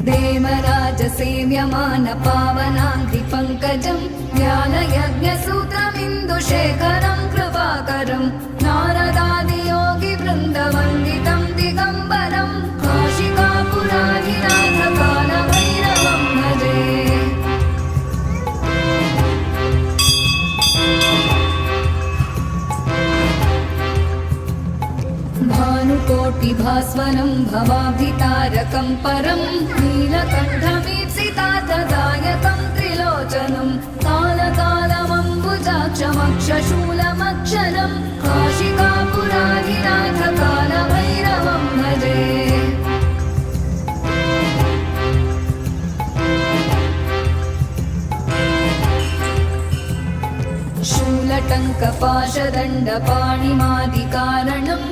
देवराजसेव्यमानपावनाङ्घ्रिपङ्कजं ज्ञानयज्ञसूत्रमिन्दुशेखरं कृपाकरं नारदादियोगिवृन्दवन्दितं दिगम्बरं काशिकापुराधिनाथकालभैरवं भजे। भानुकोटिभास्वनं भवाब्धितारकं परं नीलकण्ठमीप्सितार्थदायकं त्रिलोचनं कालकालमम्बुजाक्षमक्षशूलमक्षरं काशिकापुराधिनाथकालभैरवं भजे। शूलटङ्कपाशदण्डपाणिमादिकारणं